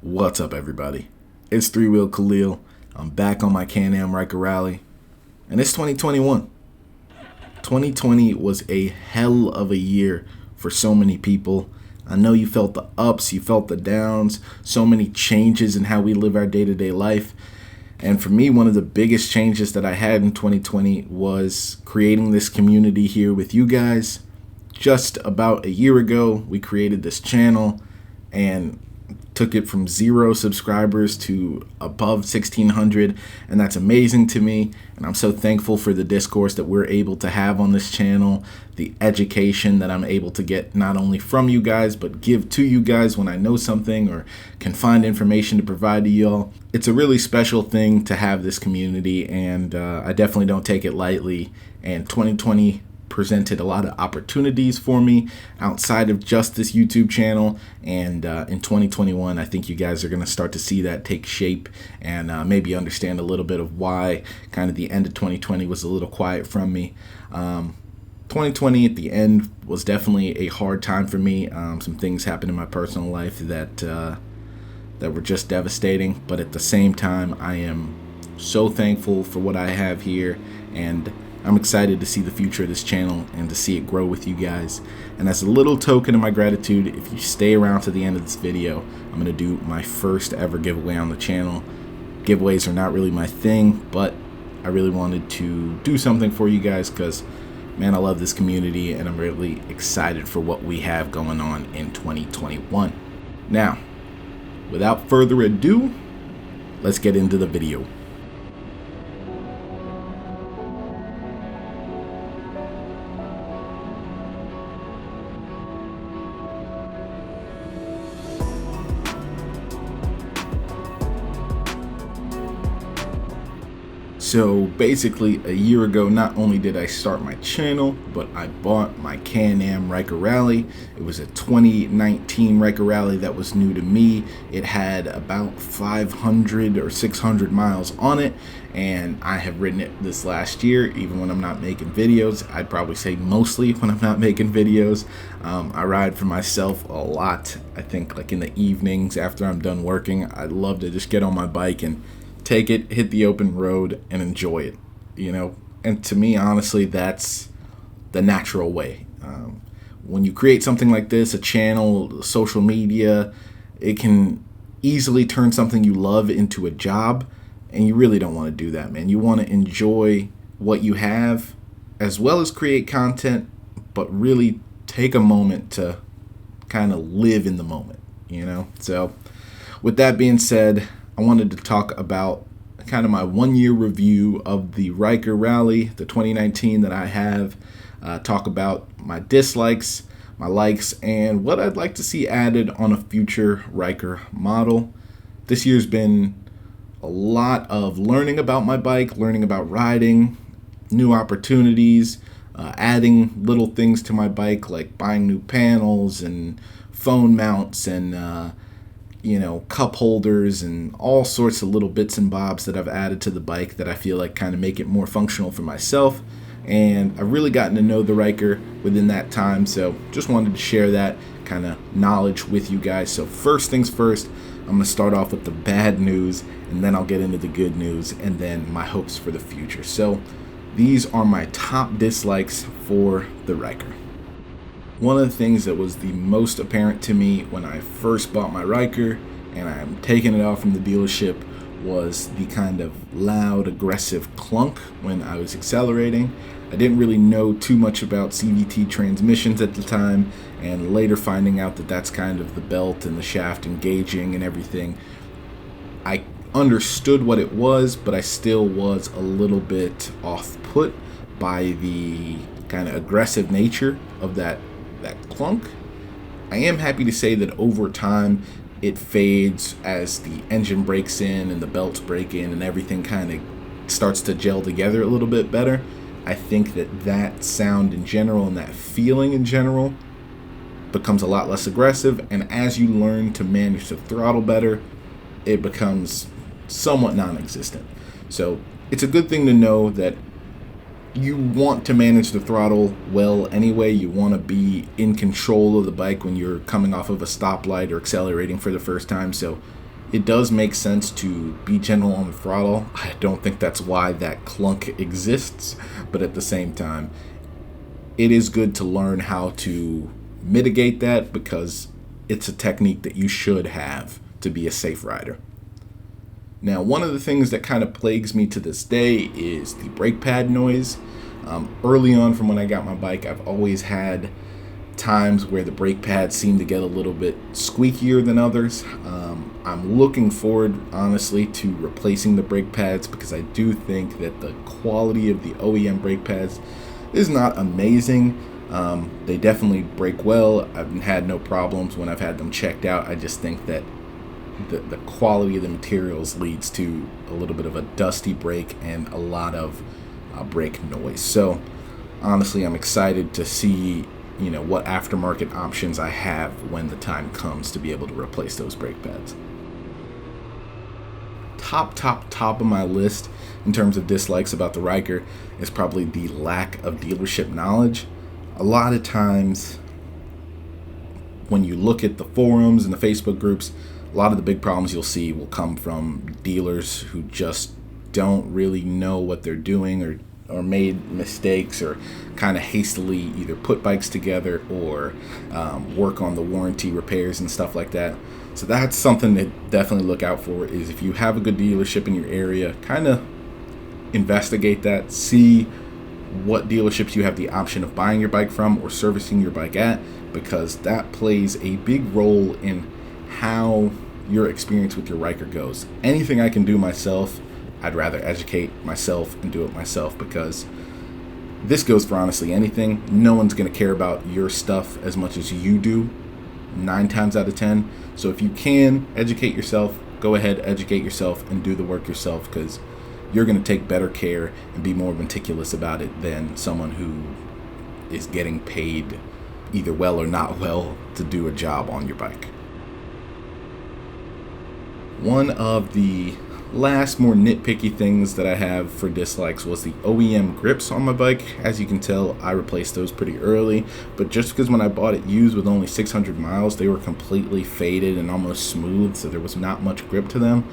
What's up, everybody? It's Three Wheel Khalil. I'm back on my Can-Am Ryker Rally, and it's 2021. 2020 was a hell of a year for so many people. I know you felt the ups, you felt the downs, so many changes in how we live our day-to-day life. And for me, one of the biggest changes that I had in 2020 was creating this community here with you guys. Just about a year ago, we created this channel and took it from 0 subscribers to above 1,600, and that's amazing to me. And I'm so thankful for the discourse that we're able to have on this channel, the education that I'm able to get not only from you guys, but give to you guys when I know something or can find information to provide to y'all. It's a really special thing to have this community, and I definitely don't take it lightly. And 2020 presented a lot of opportunities for me outside of just this YouTube channel, and in 2021 I think you guys are going to start to see that take shape and maybe understand a little bit of why kind of the end of 2020 was a little quiet from me. 2020 at the end was definitely a hard time for me. Some things happened in my personal life that were just devastating, but at the same time I am so thankful for what I have here, and I'm excited to see the future of this channel and to see it grow with you guys. And as a little token of my gratitude, if you stay around to the end of this video, I'm going to do my first ever giveaway on the channel. Giveaways are not really my thing, but I really wanted to do something for you guys because, man, I love this community and I'm really excited for what we have going on in 2021. Now, without further ado, let's get into the video. So basically a year ago, not only did I start my channel, but I bought my Can-Am Ryker Rally. It was a 2019 Ryker Rally that was new to me. It had about 500 or 600 miles on it, and I have ridden it this last year, even when I'm not making videos. I'd probably say mostly when I'm not making videos. I ride for myself a lot. I think like in the evenings after I'm done working, I'd love to just get on my bike and take it, hit the open road, and enjoy it, you know. And to me, honestly, that's the natural way. When you create something like this, a channel, social media, it can easily turn something you love into a job, and you really don't want to do that, man. You want to enjoy what you have, as well as create content, but really take a moment to kind of live in the moment, you know. So with that being said, I wanted to talk about kind of my 1-year review of the Ryker Rally, the 2019 that I have, talk about my dislikes, my likes, and what I'd like to see added on a future Ryker model. This year's been a lot of learning about my bike, learning about riding, new opportunities, adding little things to my bike like buying new panels and phone mounts and cup holders and all sorts of little bits and bobs that I've added to the bike that I feel like kind of make it more functional for myself. And I've really gotten to know the Ryker within that time, so just wanted to share that kind of knowledge with you guys. So first things first, I'm going to start off with the bad news, and then I'll get into the good news, and then my hopes for the future. So these are my top dislikes for the Ryker. One of the things that was the most apparent to me when I first bought my Ryker and I'm taking it out from the dealership was the kind of loud, aggressive clunk when I was accelerating. I didn't really know too much about CVT transmissions at the time, and later finding out that that's kind of the belt and the shaft engaging and everything. I understood what it was, but I still was a little bit off-put by the kind of aggressive nature of that clunk. I am happy to say that over time it fades as the engine breaks in and the belts break in and everything kind of starts to gel together a little bit better. I think that sound in general and that feeling in general becomes a lot less aggressive, and as you learn to manage the throttle better, it becomes somewhat non-existent. So it's a good thing to know that you want to manage the throttle well anyway. You want to be in control of the bike when you're coming off of a stoplight or accelerating for the first time. So It does make sense to be gentle on the throttle. I don't think that's why that clunk exists, but at the same time, it is good to learn how to mitigate that because it's a technique that you should have to be a safe rider. Now, one of the things that kind of plagues me to this day is the brake pad noise. Early on from when I got my bike, I've always had times where the brake pads seem to get a little bit squeakier than others. I'm looking forward, honestly, to replacing the brake pads because I do think that the quality of the OEM brake pads is not amazing. They definitely brake well. I've had no problems when I've had them checked out. I just think that the quality of the materials leads to a little bit of a dusty brake and a lot of brake noise. So honestly, I'm excited to see what aftermarket options I have when the time comes to be able to replace those brake pads. Top of my list in terms of dislikes about the Riker is probably the lack of dealership knowledge. A lot of times when you look at the forums and the Facebook groups, a lot of the big problems you'll see will come from dealers who just don't really know what they're doing or made mistakes or kind of hastily either put bikes together or work on the warranty repairs and stuff like that. So that's something to definitely look out for, is if you have a good dealership in your area, kind of investigate that, see what dealerships you have the option of buying your bike from or servicing your bike at, because that plays a big role in how your experience with your Riker goes. Anything I can do myself, I'd rather educate myself and do it myself, because this goes for honestly anything. No one's going to care about your stuff as much as you do, 9 times out of 10. So if you can educate yourself, go ahead, educate yourself and do the work yourself, because you're going to take better care and be more meticulous about it than someone who is getting paid either well or not well to do a job on your bike. One of the last more nitpicky things that I have for dislikes was the OEM grips on my bike. As you can tell, I replaced those pretty early, but just because when I bought it used with only 600 miles, they were completely faded and almost smooth, so there was not much grip to them.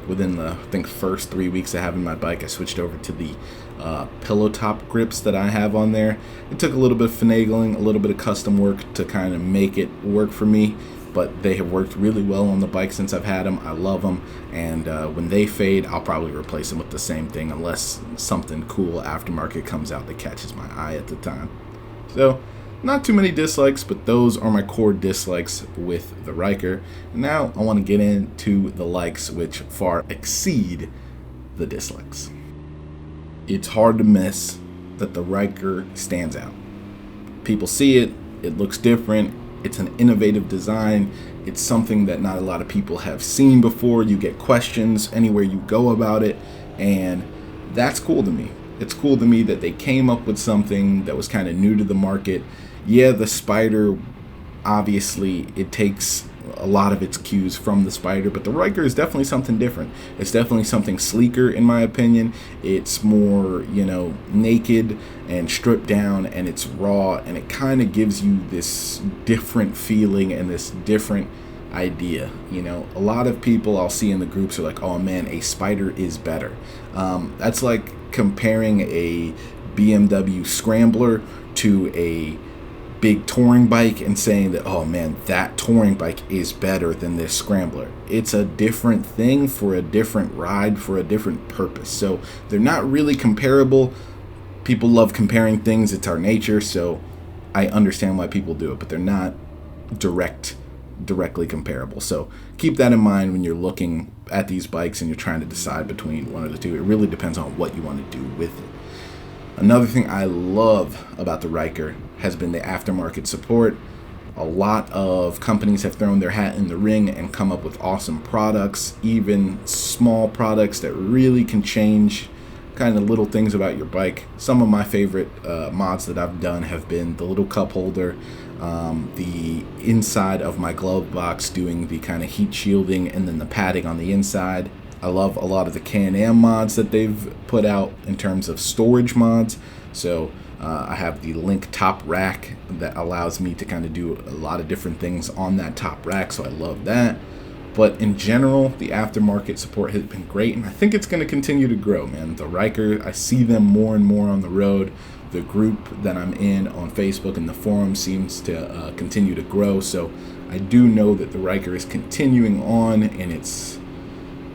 Within the first 3 weeks of having my bike, I switched over to the pillow top grips that I have on there. It took a little bit of finagling, a little bit of custom work to kind of make it work for me, but they have worked really well on the bike since I've had them. I love them, and when they fade, I'll probably replace them with the same thing unless something cool aftermarket comes out that catches my eye at the time. So not too many dislikes, but those are my core dislikes with the Riker. Now I want to get into the likes, which far exceed the dislikes. It's hard to miss that the Riker stands out. People see it, it looks different, it's an innovative design, it's something that not a lot of people have seen before. You get questions anywhere you go about it, and that's cool to me. It's cool to me that they came up with something that was kind of new to the market. Yeah, the Spider, obviously, it takes a lot of its cues from the Spider, but the Riker is definitely something different. It's definitely something sleeker, in my opinion. It's more, naked and stripped down, and it's raw, and it kind of gives you this different feeling and this different idea. A lot of people I'll see in the groups are like, oh man, a Spider is better. That's like comparing a BMW Scrambler to a big touring bike and saying that, oh man, that touring bike is better than this Scrambler. It's a different thing for a different ride for a different purpose. So they're not really comparable. People love comparing things. It's our nature. So I understand why people do it, but they're not directly comparable. So keep that in mind when you're looking at these bikes and you're trying to decide between one of the two. It really depends on what you want to do with it. Another thing I love about the Riker has been the aftermarket support. A lot of companies have thrown their hat in the ring and come up with awesome products, even small products that really can change kind of little things about your bike. Some of my favorite mods that I've done have been the little cup holder, the inside of my glove box doing the kind of heat shielding, and then the padding on the inside. I love a lot of the Can-Am mods that they've put out in terms of storage mods. So I have the Link top rack that allows me to kind of do a lot of different things on that top rack, so I love that. But in general, the aftermarket support has been great, and I think it's going to continue to grow, man. The Riker, I see them more and more on the road. The group that I'm in on Facebook and the forum seems to continue to grow, so I do know that the Riker is continuing on in its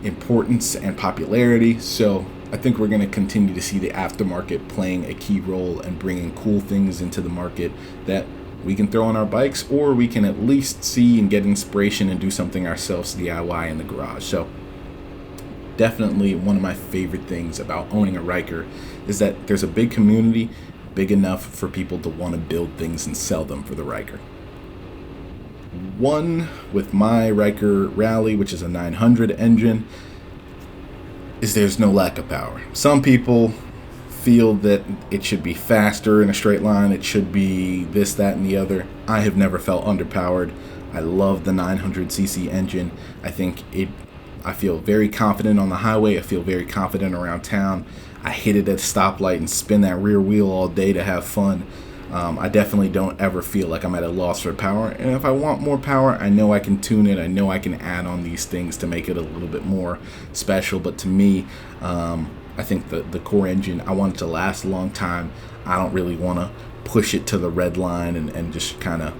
importance and popularity, so I think we're going to continue to see the aftermarket playing a key role and bringing cool things into the market that we can throw on our bikes, or we can at least see and get inspiration and do something ourselves DIY in the garage. So definitely one of my favorite things about owning a Riker is that there's a big community, big enough for people to want to build things and sell them for the Riker. One with my Ryker Rally, which is a 900 engine, is there's no lack of power. Some people feel that it should be faster in a straight line, it should be this, that, and the other. I have never felt underpowered. I love the 900cc engine. I feel very confident on the highway. I feel very confident around town. I hit it at a stoplight and spin that rear wheel all day to have fun. I definitely don't ever feel like I'm at a loss for power. And if I want more power, I know I can tune it. I know I can add on these things to make it a little bit more special. But to me, I think the core engine, I want it to last a long time. I don't really want to push it to the red line and just kind of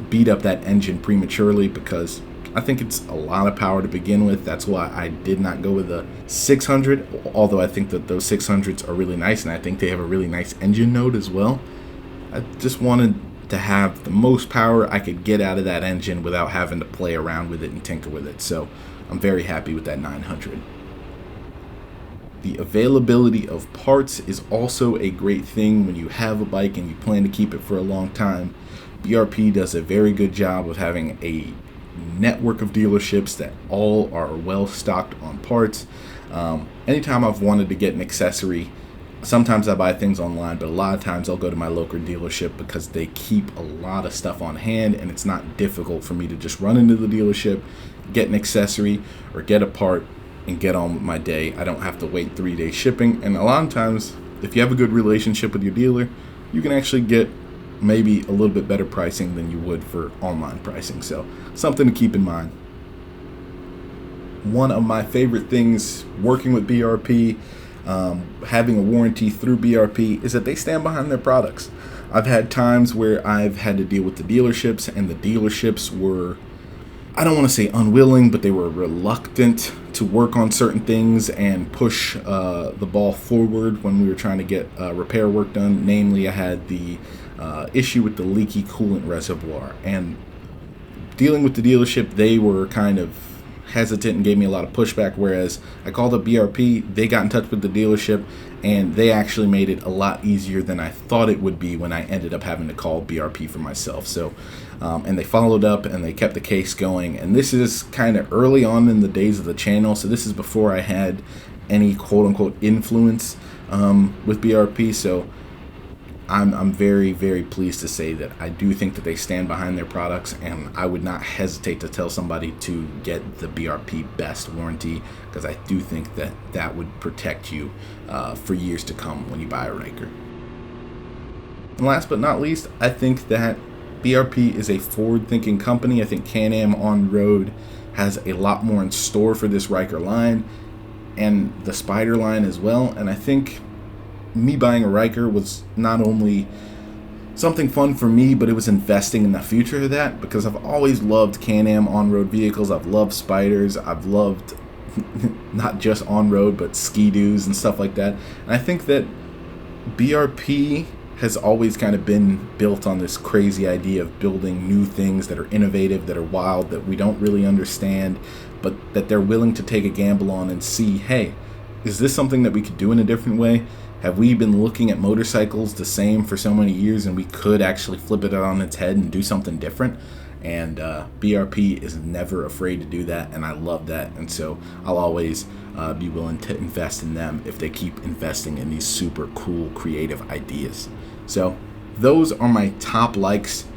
beat up that engine prematurely, because I think it's a lot of power to begin with. That's why I did not go with a 600, although I think that those 600s are really nice, and I think they have a really nice engine note as well. I just wanted to have the most power I could get out of that engine without having to play around with it and tinker with it. So I'm very happy with that 900. The availability of parts is also a great thing when you have a bike and you plan to keep it for a long time. BRP does a very good job of having a network of dealerships that all are well stocked on parts. Anytime I've wanted to get an accessory, sometimes I buy things online, but a lot of times I'll go to my local dealership because they keep a lot of stuff on hand, and it's not difficult for me to just run into the dealership, get an accessory or get a part, and get on with my day. I don't have to wait 3-day shipping, and a lot of times if you have a good relationship with your dealer, you can actually get maybe a little bit better pricing than you would for online pricing. So something to keep in mind. One of my favorite things working with BRP, having a warranty through BRP, is that they stand behind their products. I've had times where I've had to deal with the dealerships, and the dealerships were, I don't want to say unwilling, but they were reluctant to work on certain things and push the ball forward when we were trying to get repair work done. Namely, I had the issue with the leaky coolant reservoir, and dealing with the dealership, they were kind of hesitant and gave me a lot of pushback, whereas I called up BRP, they got in touch with the dealership, and they actually made it a lot easier than I thought it would be when I ended up having to call BRP for myself. So and they followed up and they kept the case going, and this is kind of early on in the days of the channel, so this is before I had any quote-unquote influence with BRP. So I'm very, very pleased to say that I do think that they stand behind their products, and I would not hesitate to tell somebody to get the BRP Best warranty, because I do think that that would protect you for years to come when you buy a Riker. And last but not least, I think that BRP is a forward-thinking company. I think Can-Am On-Road has a lot more in store for this Riker line and the Spider line as well, and I think me buying a Riker was not only something fun for me, but it was investing in the future of that, because I've always loved Can-Am on-road vehicles. I've loved Spiders. I've loved not just on-road, but Ski-Doos and stuff like that. And I think that BRP has always kind of been built on this crazy idea of building new things that are innovative, that are wild, that we don't really understand, but that they're willing to take a gamble on and see, hey, is this something that we could do in a different way? Have we been looking at motorcycles the same for so many years, and we could actually flip it on its head and do something different? And BRP is never afraid to do that, and I love that. And so I'll always be willing to invest in them if they keep investing in these super cool, creative ideas. So those are my top likes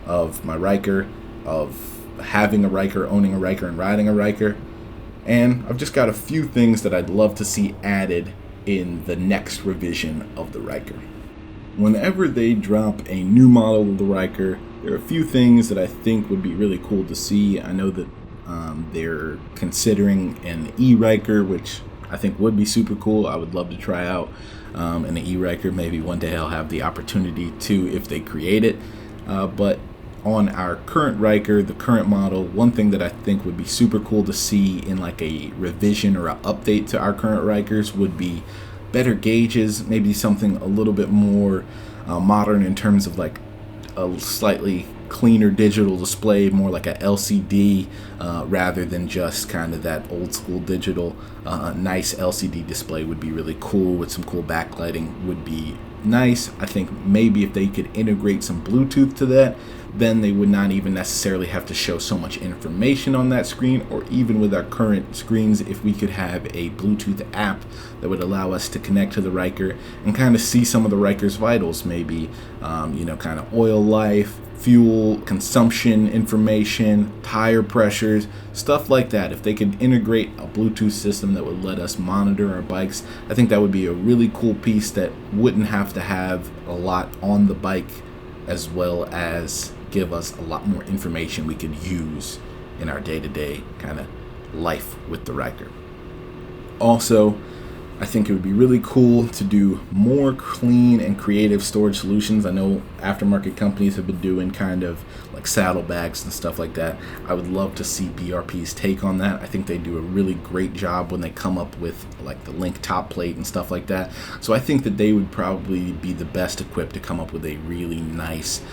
of my Riker, of having a Riker, owning a Riker, and riding a Riker. And I've just got a few things that I'd love to see added in the next revision of the Riker. Whenever they drop a new model of the Riker, there are a few things that I think would be really cool to see. I know that they're considering an E-Riker, which I think would be super cool. I would love to try out an E-Riker. Maybe one day I'll have the opportunity to if they create it. But on our current Riker, the current model, one thing that I think would be super cool to see in like a revision or an update to our current Rikers would be better gauges, maybe something a little bit more modern in terms of like a slightly cleaner digital display, more like a LCD rather than just kind of that old school digital. Nice LCD display would be really cool with some cool backlighting would be nice. I think maybe if they could integrate some Bluetooth to that, then they would not even necessarily have to show so much information on that screen. Or even with our current screens, if we could have a Bluetooth app that would allow us to connect to the Riker and kind of see some of the Riker's vitals, maybe kind of oil life, fuel consumption information, tire pressures, stuff like that. If they could integrate a Bluetooth system that would let us monitor our bikes, I think that would be a really cool piece that wouldn't have to have a lot on the bike, as well as give us a lot more information we could use in our day-to-day kind of life with the Riker. Also, I think it would be really cool to do more clean and creative storage solutions. I know aftermarket companies have been doing kind of like saddlebags and stuff like that. I would love to see BRP's take on that. I think they do a really great job when they come up with like the link top plate and stuff like that. So I think that they would probably be the best equipped to come up with a really nice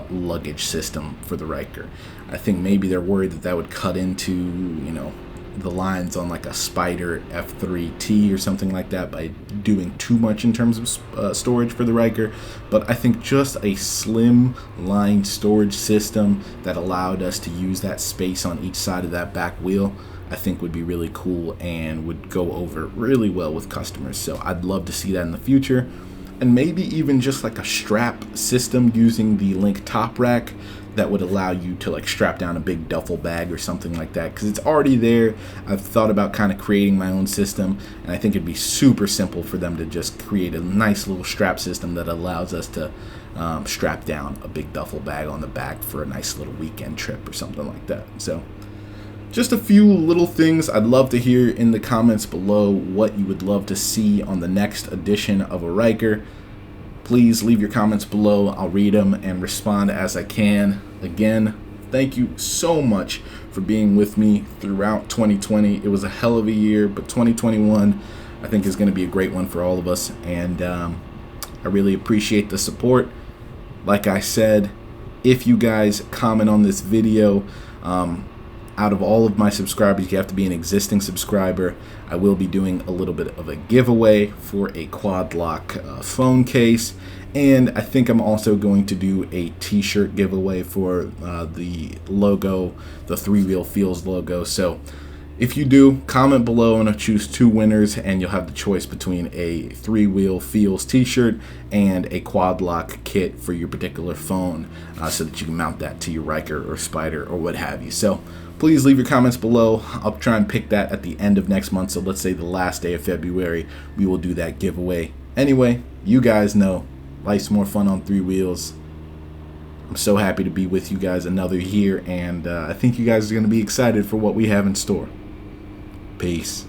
luggage system for the Riker. I think maybe they're worried that that would cut into, the lines on like a Spider F3T or something like that by doing too much in terms of storage for the Riker. But I think just a slim line storage system that allowed us to use that space on each side of that back wheel, I think would be really cool and would go over really well with customers. So I'd love to see that in the future. And maybe even just like a strap system using the Link top rack that would allow you to like strap down a big duffel bag or something like that, because it's already there. I've thought about kind of creating my own system, and I think it'd be super simple for them to just create a nice little strap system that allows us to strap down a big duffel bag on the back for a nice little weekend trip or something like that. So just a few little things. I'd love to hear in the comments below what you would love to see on the next edition of a Riker. Please leave your comments below. I'll read them and respond as I can. Again, thank you so much for being with me throughout 2020. It was a hell of a year, but 2021 I think is going to be a great one for all of us, and I really appreciate the support. Like I said, if you guys comment on this video, out of all of my subscribers, you have to be an existing subscriber. I will be doing a little bit of a giveaway for a quad lock phone case, and I think I'm also going to do a t-shirt giveaway for the logo, the Three Wheel Feels logo. So if you do, comment below and I'll choose 2 winners, and you'll have the choice between a Three Wheel Feels t-shirt and a quad lock kit for your particular phone, so that you can mount that to your Riker or Spider or what have you. So please leave your comments below. I'll try and pick that at the end of next month. So let's say the last day of February, we will do that giveaway. Anyway, you guys know life's more fun on 3 wheels. I'm so happy to be with you guys another year, and I think you guys are going to be excited for what we have in store. Peace.